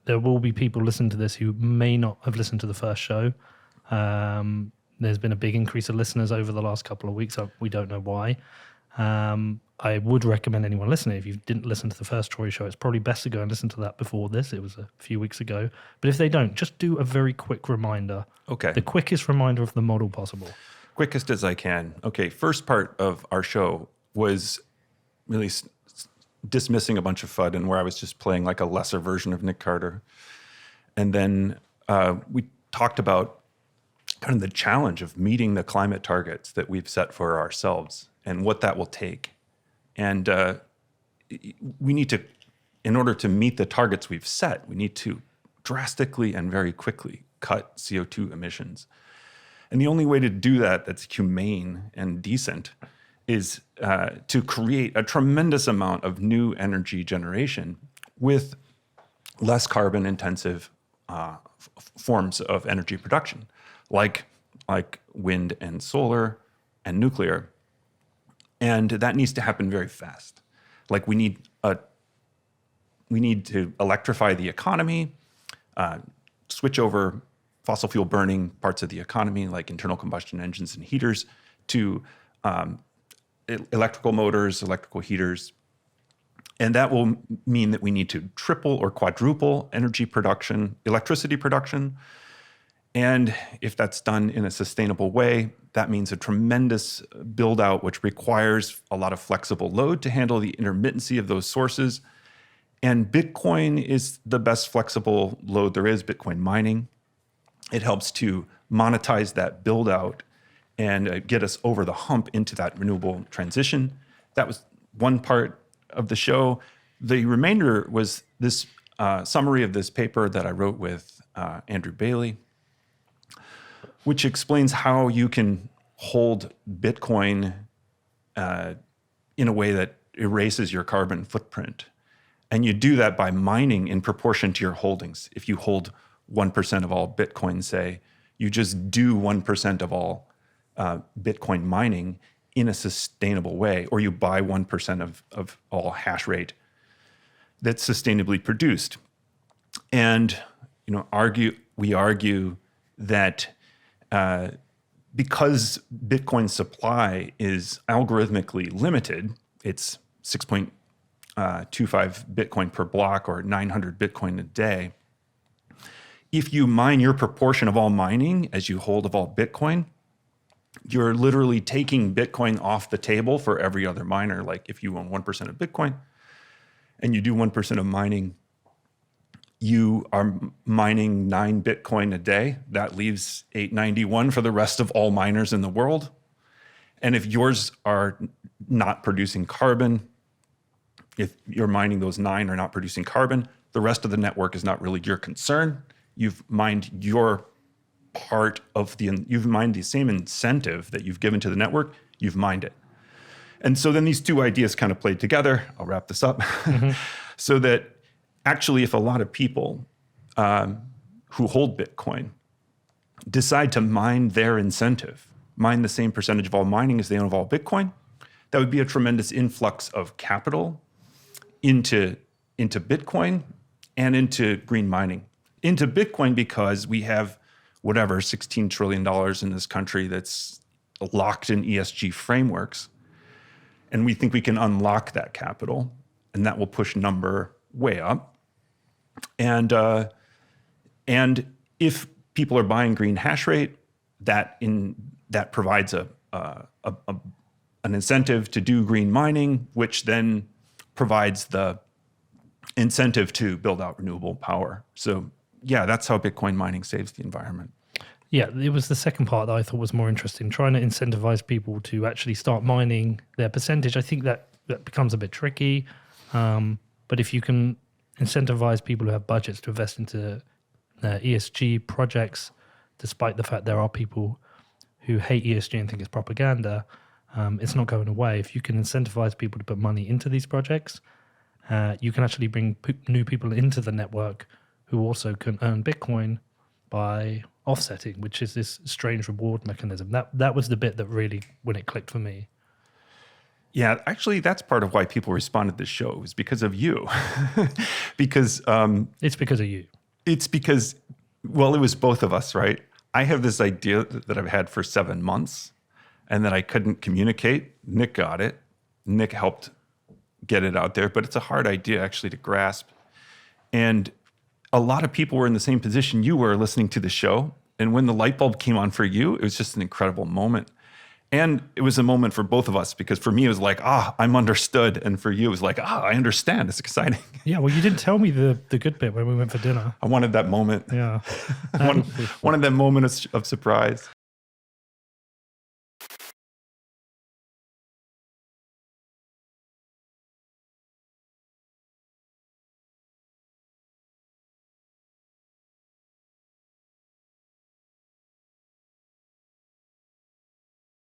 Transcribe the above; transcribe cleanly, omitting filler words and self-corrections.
there will be people listening to this who may not have listened to the first show. There's been a big increase of listeners over the last couple of weeks. We don't know why. I would recommend anyone listening, if you didn't listen to the first Troy show, it's probably best to go and listen to that before this. It was a few weeks ago. But if they don't, just do a very quick reminder. Okay. The quickest reminder of the model possible. Quickest as I can. Okay, first part of our show was really dismissing a bunch of FUD and where I was just playing like a lesser version of Nick Carter. And then we talked about kind of the challenge of meeting the climate targets that we've set for ourselves and what that will take. And we need to, in order to meet the targets we've set, we need to drastically and very quickly cut CO2 emissions. And the only way to do that that's humane and decent is to create a tremendous amount of new energy generation with less carbon intensive forms of energy production, like wind and solar and nuclear. And that needs to happen very fast. Like we need to electrify the economy, switch over fossil fuel burning parts of the economy, like internal combustion engines and heaters, to electrical motors, electrical heaters. And that will mean that we need to triple or quadruple energy production, electricity production. And if that's done in a sustainable way, that means a tremendous build out, which requires a lot of flexible load to handle the intermittency of those sources. And Bitcoin is the best flexible load there is, Bitcoin mining. It helps to monetize that build out and get us over the hump into that renewable transition. That was one part of the show. The remainder was this summary of this paper that I wrote with Andrew Bailey, which explains how you can hold Bitcoin in a way that erases your carbon footprint. And you do that by mining in proportion to your holdings. If you hold 1% of all Bitcoin, say, you just do 1% of all Bitcoin mining in a sustainable way, or you buy 1% of all hash rate that's sustainably produced. And we argue that because Bitcoin supply is algorithmically limited, it's 6.25 Bitcoin per block or 900 Bitcoin a day. If you mine your proportion of all mining as you hold of all Bitcoin, you're literally taking Bitcoin off the table for every other miner. Like if you own 1% of Bitcoin and you do 1% of mining, you are mining 9 Bitcoin a day. That leaves 891 for the rest of all miners in the world. And if yours are not producing carbon, if you're mining those 9 are not producing carbon, the rest of the network is not really your concern. You've mined your part of you've mined the same incentive that you've given to the network, you've mined it. And so then these two ideas kind of played together. I'll wrap this up. Mm-hmm. So that actually, if a lot of people who hold Bitcoin decide to mine their incentive, mine the same percentage of all mining as they own of all Bitcoin, that would be a tremendous influx of capital into Bitcoin and into green mining. Into Bitcoin because we have whatever, $16 trillion in this country that's locked in ESG frameworks. And we think we can unlock that capital, and that will push number way up. And if people are buying green hash rate, that provides an incentive to do green mining, which then provides the incentive to build out renewable power. So yeah, that's how Bitcoin mining saves the environment. Yeah, it was the second part that I thought was more interesting, trying to incentivize people to actually start mining their percentage. I think that becomes a bit tricky. But if you can incentivize people who have budgets to invest into ESG projects, despite the fact there are people who hate ESG and think it's propaganda, it's not going away. If you can incentivize people to put money into these projects, you can actually bring new people into the network who also can earn Bitcoin by offsetting, which is this strange reward mechanism. That was the bit that really, when it clicked for me. Yeah, actually, that's part of why people responded to the show, is because of you. Because it's because of you. It's because, well, it was both of us, right? I have this idea that I've had for 7 months and that I couldn't communicate. Nick got it. Nick helped get it out there, but it's a hard idea actually to grasp. And a lot of people were in the same position you were listening to the show. And when the light bulb came on for you, it was just an incredible moment. And it was a moment for both of us because for me, it was like, I'm understood. And for you, it was like, I understand. It's exciting. Yeah, well, you didn't tell me the good bit when we went for dinner. I wanted that moment. Yeah. Wanted that moment of surprise.